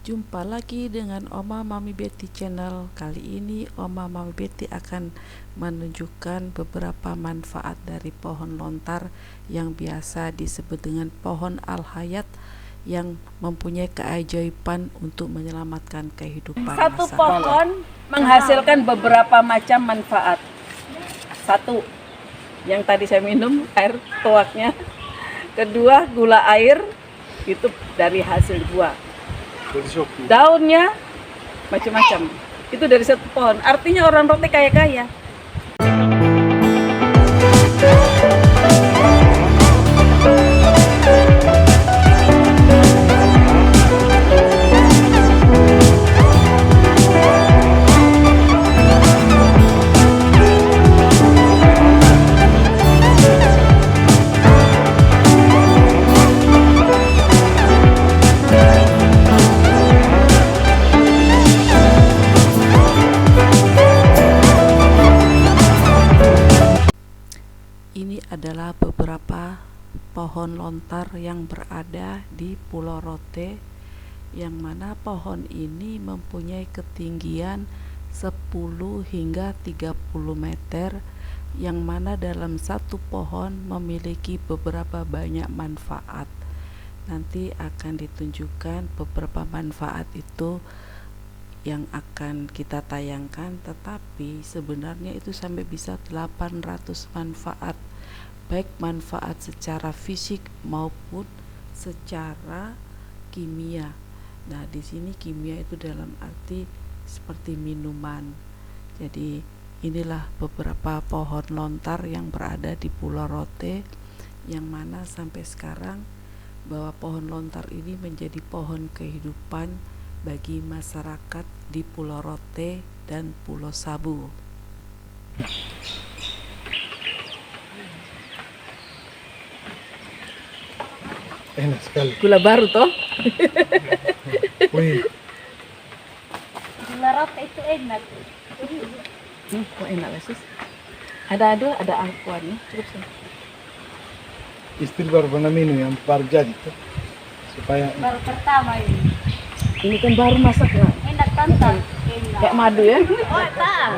Jumpa lagi dengan Oma Mami Betty Channel. Kali ini Oma Mami Betty akan menunjukkan beberapa manfaat dari pohon lontar yang biasa disebut dengan pohon al-hayat, yang mempunyai keajaiban untuk menyelamatkan kehidupan Satu masyarakat. pohon menghasilkan beberapa macam manfaat. Satu, yang tadi saya minum, air toaknya. Kedua, gula air, itu dari hasil buah. Daunnya macam-macam. Itu dari satu pohon. Artinya orang Rote kaya-kaya. Ini adalah beberapa pohon lontar yang berada di Pulau Rote, yang mana pohon ini mempunyai ketinggian 10 hingga 30 meter, yang mana dalam satu pohon memiliki beberapa banyak manfaat. Nanti akan ditunjukkan beberapa manfaat itu yang akan kita tayangkan, tetapi sebenarnya itu sampai bisa 800 manfaat, baik manfaat secara fisik maupun secara kimia. Nah, di sini kimia itu dalam arti seperti minuman. Jadi inilah beberapa pohon lontar yang berada di Pulau Rote, yang mana sampai sekarang bahwa pohon lontar ini menjadi pohon kehidupan bagi masyarakat di Pulau Rote dan Pulau Sabu. Enak sekali. Gula baru toh? Wih, Gula Rote itu enak. Kok enak Yesus. Ada aquanya. Cukup sih. istri baru pernah minum yang baru jadi tuh, supaya Baru pertama ini. Ini kan baru masak nggak? Enak tantang. Enak. Kayak madu ya? Oh, tak.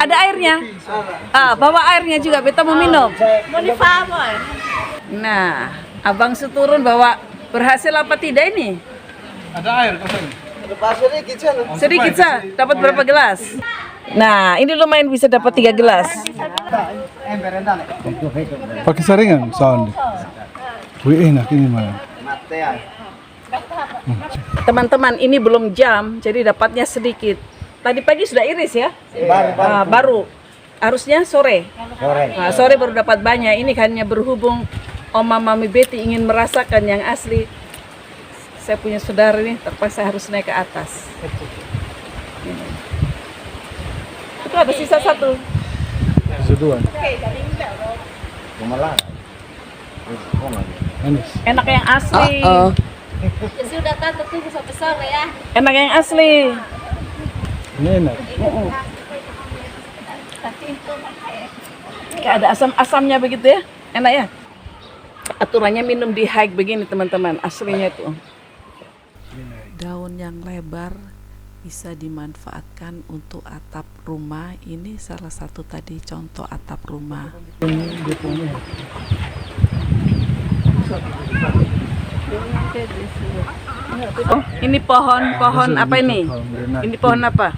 Ada airnya. Bawa airnya juga. Beta mau minum. Mau difaham. Nah, abang seturun bawa berhasil apa tidak ini? ada air kosong. Sedikit sah. Dapat berapa gelas? Nah, ini lumayan bisa dapat 3 gelas. Pakai saringan sound. Wih, enak ini mah. Teman-teman, ini belum jam, jadi dapatnya sedikit. Tadi pagi sudah iris ya? Baru. Harusnya sore. Nah, sore baru dapat banyak. Ini hanya berhubung Oma Mami Betty ingin merasakan yang asli. Saya punya saudara ini, terpaksa harus naik ke atas. Ini. Itu ada sisa satu. Seduan. Manis. Enak yang asli. Ya sudah tante tunggu sampai sore ya. Enak yang asli. Ini enak. Kayak ada asam-asamnya begitu ya. Enak ya. Aturannya minum di hike begini teman-teman. Aslinya itu. Daun yang lebar bisa dimanfaatkan untuk atap rumah. Ini salah satu tadi contoh atap rumah. Ini pohon apa ini? Ini pohon apa?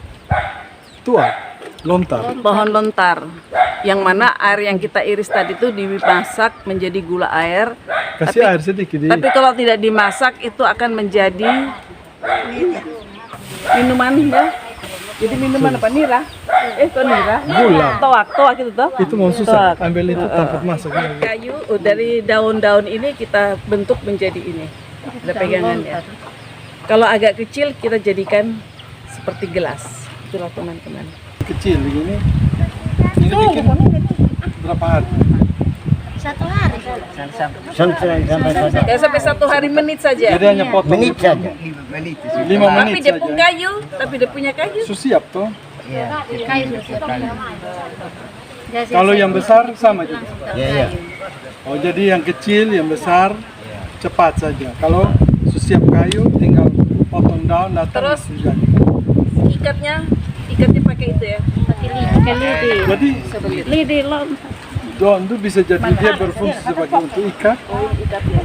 Tua, lontar. Pohon lontar. Yang mana air yang kita iris tadi itu dimasak menjadi gula air. Kasih air sedikit. Tapi kalau tidak dimasak itu akan menjadi minuman ya. Jadi minuman apa? Nira? Kok nira? Gula. Toak itu toh? Itu mau susah. Toak. Ambil itu tempat masak. Kayu dari daun-daun ini kita bentuk menjadi ini. Ada pegangannya. Kalau agak kecil kita jadikan seperti gelas. Itulah teman-teman. Kecil begini. Ini bikin berapa hari? 1 hari. Ya sampai 1 hari menit saja. Jadi hanya potong. Menit saja. 5 Tapi menit dia pun saja. kayu, tapi dia punya kayu. Susiap tuh. Kayu. Kalau yang besar sama juga. Oh, jadi yang kecil, yang besar cepat saja. Kalau susiap kayu tinggal potong daun datang Terus? masih jadi. ikatnya pakai itu ya. Pakai lidi. Jadi Lidi lo. daun itu bisa jadi dia berfungsi sebagai untuk ikat. Oh, ikatnya.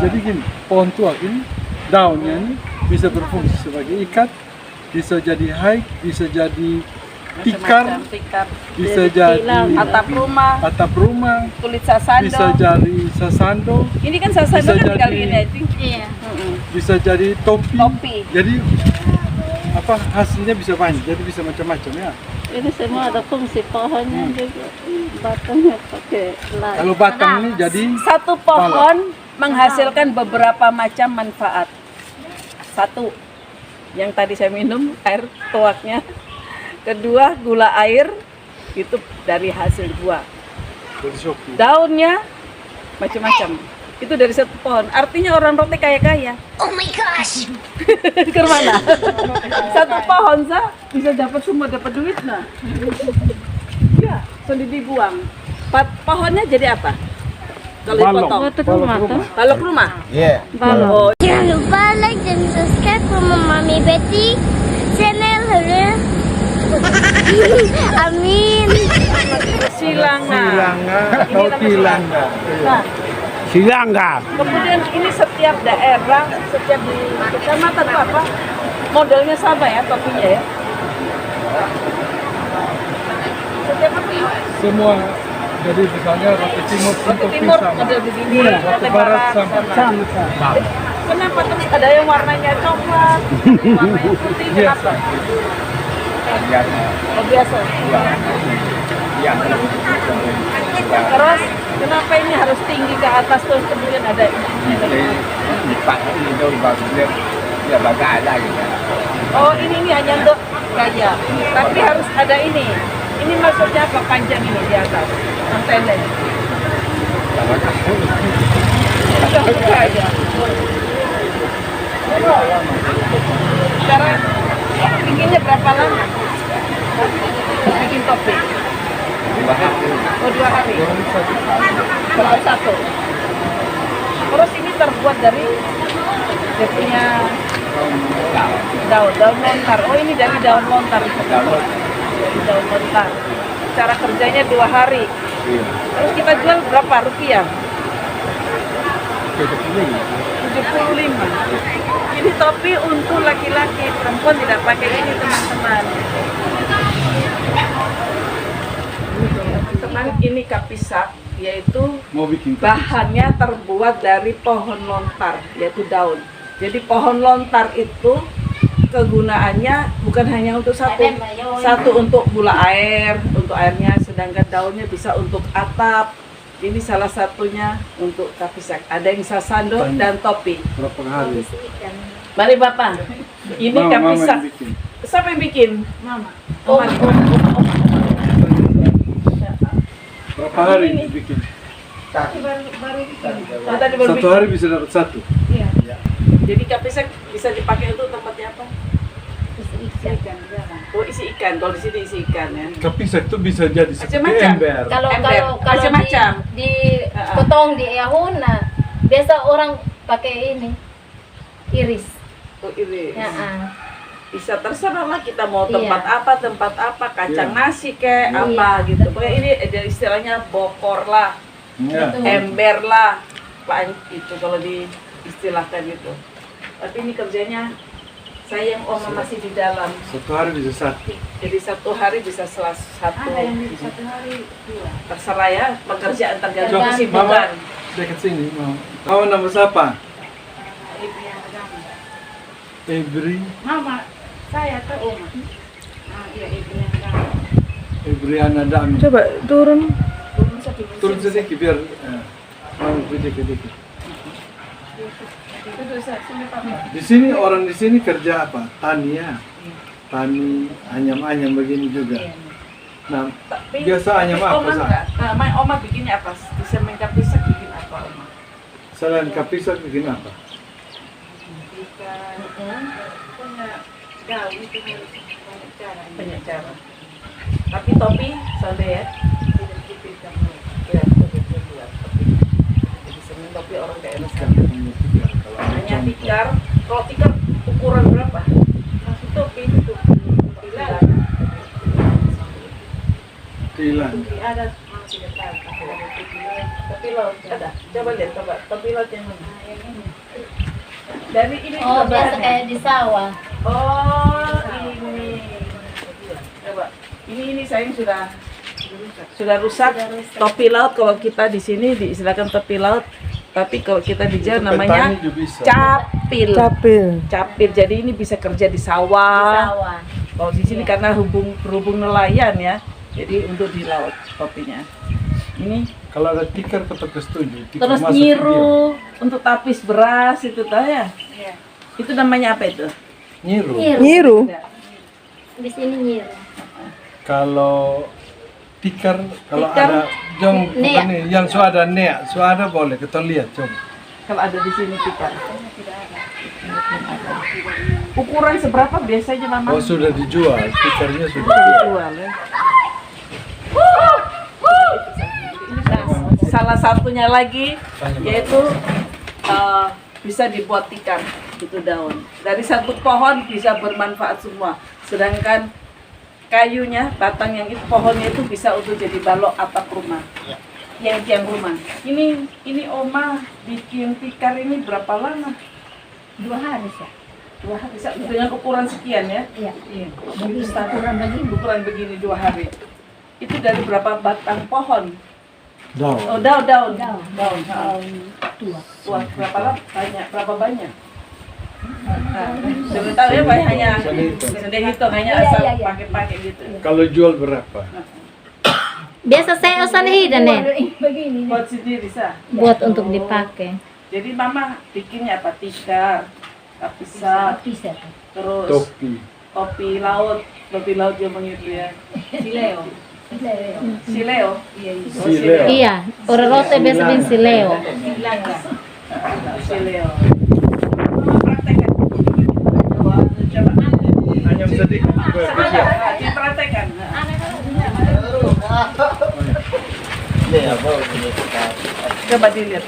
Jadi gini, pohon tua ini daunnya ini bisa berfungsi sebagai ikat, bisa jadi hike, bisa jadi tikar, Macam-macam, tikar. bisa jadi Atap rumah, kulit sasando. bisa jadi sasando, Ini kan sasando bisa kan tinggal jadi- ini aja. Iya. bisa jadi topi. Topi. Jadi apa hasilnya bisa banyak, jadi bisa macam-macam ya. Ini semua ada fungsi pohonnya juga. Batangnya pakai ladi. Kalau batang ini jadi Satu pohon menghasilkan beberapa macam manfaat. Satu, yang tadi saya minum air tuaknya. Kedua, gula air itu dari hasil buah. dari Shopee. Daunnya macam-macam. Itu dari satu pohon. Artinya orang Rote kaya-kaya. Oh my gosh. Ke mana? Satu pohon sah bisa dapat semua dapat duit nah. Ya, sudah dibuang. Pohonnya jadi apa? Kalau dipotong. Balok rumah. Iya. Oh, Jangan lupa like dan subscribe sama Mami Betty channel ya. Amin. silanga. Silanga atau tilanga. Nah, Silanga. kemudian ini setiap daerah, setiap di kecamatan itu apa? Modelnya sama ya, topinya ya. Setiap apa? Semua. Jadi misalnya Rote Timur pun Rote topi Timur sama. model begini, Iya, Rote Rote Barat Barat sama. Kenapa terus ada yang warnanya coklat, ada yang warnanya putih, Iya. kenapa? Oh, biasa. Terus kenapa ini harus tinggi ke atas terus kemudian ada oh ini hanya untuk gaya, tapi harus ada ini. Ini maksudnya apa panjang ini di atas antena? Gaya. Sekarang bikinnya berapa lama? Bikin topi. Oh 2 hari. Kalau satu. Terus ini terbuat dari dia punya daun lontar. Oh ini dari daun lontar. Dari daun lontar. Cara kerjanya 2 hari. Terus kita jual berapa rupiah? 75. Ini topi untuk laki-laki, perempuan tidak pakai ini teman-teman. Teman ini kapisak, yaitu Mau bikin bahannya terbuat dari pohon lontar, yaitu daun. Jadi pohon lontar itu kegunaannya bukan hanya untuk satu untuk gula air, untuk airnya, sedangkan daunnya bisa untuk atap. Ini salah satunya untuk kapisak. Ada yang sasando dan topi. berapa hari? Mari Bapak, ini Mama kapisak. yang bikin. Siapa yang bikin? Mama. Berapa hari Ini. bikin? Baru bikin. Oh, tadi baru Satu bikin. hari bisa dapat satu. Iya. Jadi kapisak bisa dipakai untuk tempatnya apa? Oh isi ikan, kalau di sini isi ikan ya. Kapisak itu bisa jadi seperti Macam-macam. ember. Kalau Ember. kalau kalau Macam-macam. di potong di ahun, nah biasa orang pakai ini iris. Oh iris. Ya, Bisa terserah lah kita mau Iya. tempat apa, kacang Iya. nasi kayak Iya. apa gitu. Pokoknya ini ada istilahnya bokor lah, Ya. ember lah, itu kalau diistilahkan gitu. Tapi ini kerjanya saya yang oma masih di dalam. Satu hari bisa satu. Jadi satu hari bisa satu. satu hari dua. Terserah ya, pekerjaan tergantung Coba, kesibukan. Mama, dekat sini. Mau. Tahu nama siapa? Ebri. Mama, saya ke oma. Iya ibu yang Ebriana Dami. Coba turun. Turun sedikit biar mau dikit-dikit. Di sini orang di sini kerja apa? Tani ya. Tani anyam-anyam begini juga. Nah, Tapi biasa anyam apa oma Sa? enggak? Nah, oma bikinnya apa? Bisa main kapisak bikin apa oma? Selain kapisak bikin apa? Banyak cara. Tapi topi sampai ya. Ya, jadi seneng topi orang daerah sana. Hanya tikar. Kalau tikar ukuran berapa? ada topi laut ada. Coba lihat, topi laut yang mana? Dari ini Oh, juga biasa bahannya. kayak di sawah. Oh, ini. Coba. Ini sayang sudah rusak. Topi laut kalau kita di sini diistilahkan topi laut, tapi kalau kita di Jawa namanya petani juga bisa. capil. Capil. Capil. Jadi ini bisa kerja di sawah. Sawah. Kalau di sini karena berhubung nelayan ya, jadi untuk di laut topinya. Ini Kalau ada tikar tetap setuju. Tikar terus masuk nyiru untuk tapis beras itu tahu ya? Itu namanya apa itu? dia. Nyiru. Nyiru. Di sini nyiru. Kalau tikar, kalau Tikar, ada jong nea. bukan nih, yang so ada nea, so ada boleh kita lihat coba. Kalau ada di sini tikar. Ukuran seberapa biasanya mama? Oh sudah dijual, tikarnya sudah dijual. Dijual ya. Nah, salah satunya lagi yaitu bisa dibuat tikar itu daun. Dari satu pohon bisa bermanfaat semua. Sedangkan kayunya, batang yang itu pohonnya itu bisa untuk jadi balok atap rumah. Yang tiang rumah. Ini Oma bikin tikar ini berapa lama? 2 hari sih. 2 hari dengan ukuran sekian ya? Iya. Begini ukuran begini 2 hari. Itu dari berapa batang pohon? Daun. Oh, daun. Tua. Wah, berapa banyak? Nah, sudah tahu ya, Pak, hanya sudah hitung, hanya asal pakai gitu. Kalau jual berapa? Biasa saya usaha hidan nih. Buat sendiri sah. Buat untuk dipakai. Jadi Mama bikinnya apa? Tikar, kapisak, terus Topi. topi laut yang begitu ya. Sileo. Sileo. Iya, orang rote biasa bin sileo. Sileo. Praktekkan. Coba. Hanya sedikit. Sebentar, dipraktekkan. Coba dilihat.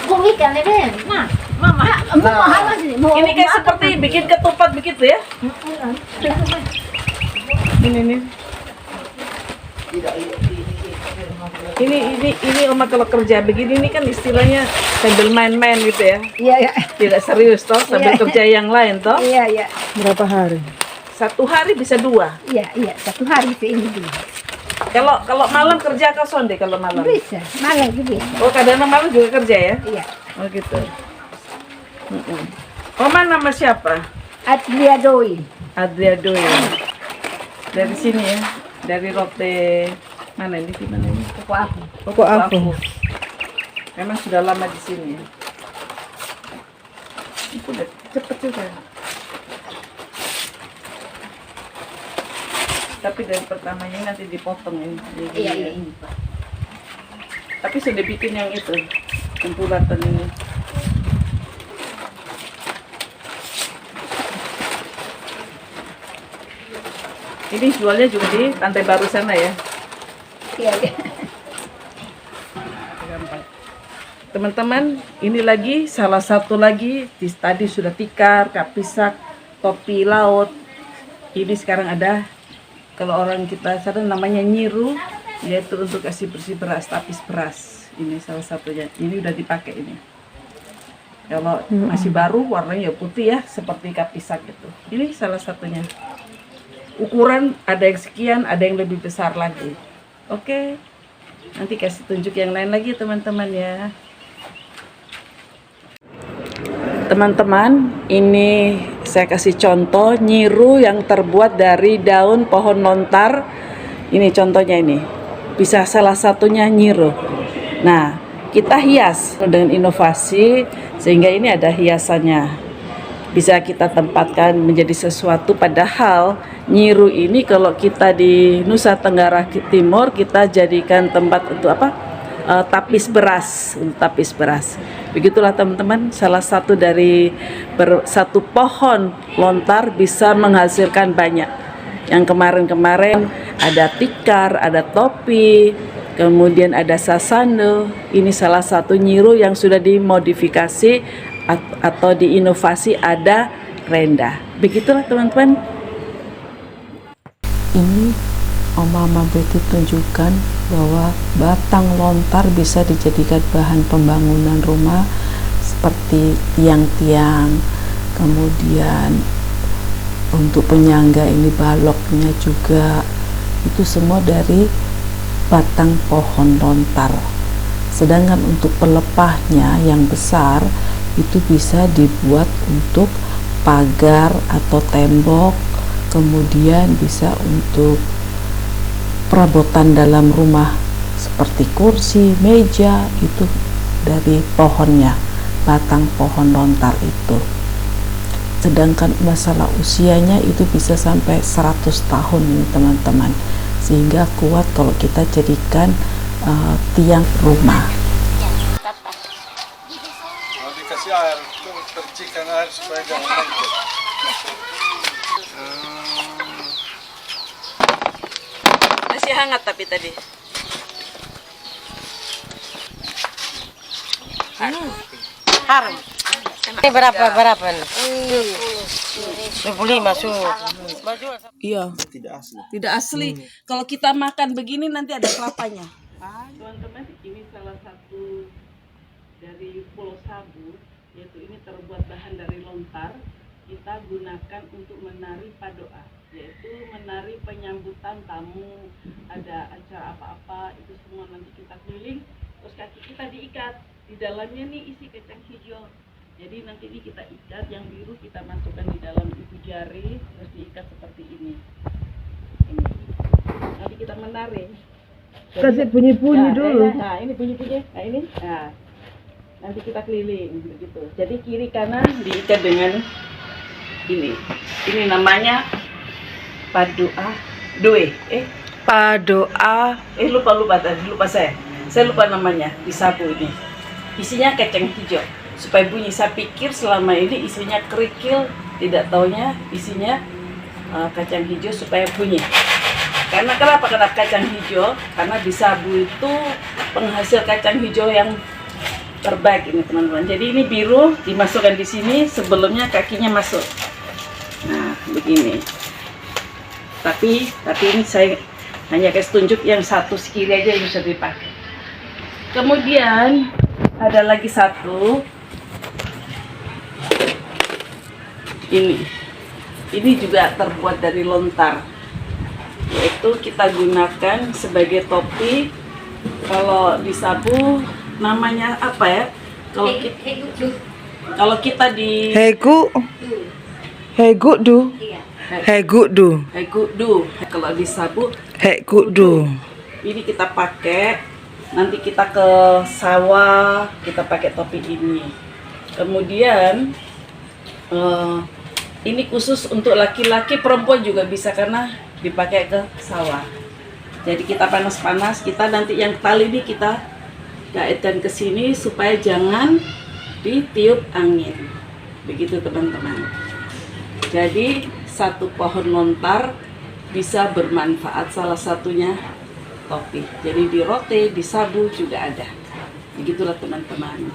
Kok ikan ini, Ben? Nah, Mama. Ini kayak seperti bikin ketupat begitu ya? Ini Oma kalau kerja begini ini kan istilahnya sambil main-main gitu ya? Iya. Tidak serius toh, sambil kerja yang lain toh? Iya. Berapa hari? 1 hari bisa 2. Iya. 1 hari itu ini dulu. Kalau malam kerja kau sonde kalau malam? Bisa. Malam juga bisa. Oh kadang malam juga kerja ya? Iya. Oh gitu. Oma nama siapa? Adlia Doi. Adria Doi. Dari sini ya, dari Rote mana ini? Di mana ini? Pokok aku. Memang sudah lama di sini ya. Udah cepet juga. Tapi dari pertamanya nanti dipotong ini. Iya, ini Pak. Tapi sudah bikin yang itu, yang bulatan ini. Ini jualnya juga di Pantai Baru sana ya. Iya. Teman-teman, ini lagi salah satu lagi tadi sudah tikar, kapisak, topi laut. Ini sekarang ada kalau orang kita sana namanya nyiru, yaitu untuk kasih bersih beras, tapis beras. Ini salah satunya. Ini udah dipakai ini. Kalau masih baru warnanya putih ya, seperti kapisak gitu. Ini salah satunya. Ukuran ada yang sekian, ada yang lebih besar lagi. Oke. Nanti kasih tunjuk yang lain lagi teman-teman ya. Teman-teman, ini saya kasih contoh nyiru yang terbuat dari daun pohon lontar. Ini contohnya ini. Bisa salah satunya nyiru. Nah, kita hias dengan inovasi sehingga ini ada hiasannya. Bisa kita tempatkan menjadi sesuatu, padahal nyiru ini kalau kita di Nusa Tenggara Timur kita jadikan tempat untuk apa? Tapis beras, tapis beras. Begitulah teman-teman, salah satu dari satu pohon lontar bisa menghasilkan banyak. Yang kemarin-kemarin ada tikar, ada topi, kemudian ada sasando. Ini salah satu nyiru yang sudah dimodifikasi atau diinovasi, ada renda. Begitulah teman-teman. Ini Mama Betty tunjukkan bahwa batang lontar bisa dijadikan bahan pembangunan rumah seperti tiang-tiang, kemudian untuk penyangga ini baloknya juga, itu semua dari batang pohon lontar. Sedangkan untuk pelepahnya yang besar itu bisa dibuat untuk pagar atau tembok, kemudian bisa untuk perabotan dalam rumah seperti kursi, meja, itu dari pohonnya, batang pohon lontar itu. Sedangkan masalah usianya itu bisa sampai 100 tahun ini teman-teman, sehingga kuat kalau kita jadikan tiang rumah. Mau dikasih air, itu percikan air supaya jangan lengket. Masih hangat tapi tadi. Ini berapa nih? 25 su. Iya. Tidak asli. Kalau kita makan begini nanti ada kelapanya. Teman-teman, ini salah satu dari Pulau Sabu, yaitu ini terbuat bahan dari lontar. Kita gunakan untuk menari padoa, yaitu menari penyambutan tamu, ada acara apa-apa, itu semua nanti kita keliling, terus kaki kita diikat. Di dalamnya nih isi kacang hijau. Jadi nanti ini kita ikat, yang biru kita masukkan di dalam ibu jari, terus diikat seperti ini. Ini. Nanti kita menari. Kasih bunyi-bunyi dulu. Nah, ini bunyi-bunyi. Nah, ini. Nah, nanti kita keliling begitu. Jadi kiri kanan diikat dengan ini. Ini namanya padoa doe. Padoa. Lupa saya. Saya lupa namanya di sabu ini. Isinya kacang hijau. Supaya bunyi, saya pikir selama ini isinya kerikil, tidak taunya isinya kacang hijau supaya bunyi. Karena kenapa kena kacang hijau? Karena di sabu itu penghasil kacang hijau yang terbaik ini teman-teman. Jadi ini biru dimasukkan di sini, sebelumnya kakinya masuk. Nah begini. Tapi ini saya hanya kasih tunjuk yang satu kiri aja yang bisa dipakai. Kemudian ada lagi satu. Ini juga terbuat dari lontar, yaitu kita gunakan sebagai topi. Kalau di Sabu namanya apa ya? Kalau kita di Hegudu. Kalau di Sabu Hegudu. ini kita pakai, nanti kita ke sawah kita pakai topi ini. Kemudian ini khusus untuk laki-laki, perempuan juga bisa karena dipakai ke sawah. Jadi kita panas-panas, kita nanti yang tali ini kita kaitkan ke sini supaya jangan ditiup angin. Begitu teman-teman. Jadi satu pohon lontar bisa bermanfaat, salah satunya topi. Jadi di rote, di sabu juga ada. Begitulah teman-teman.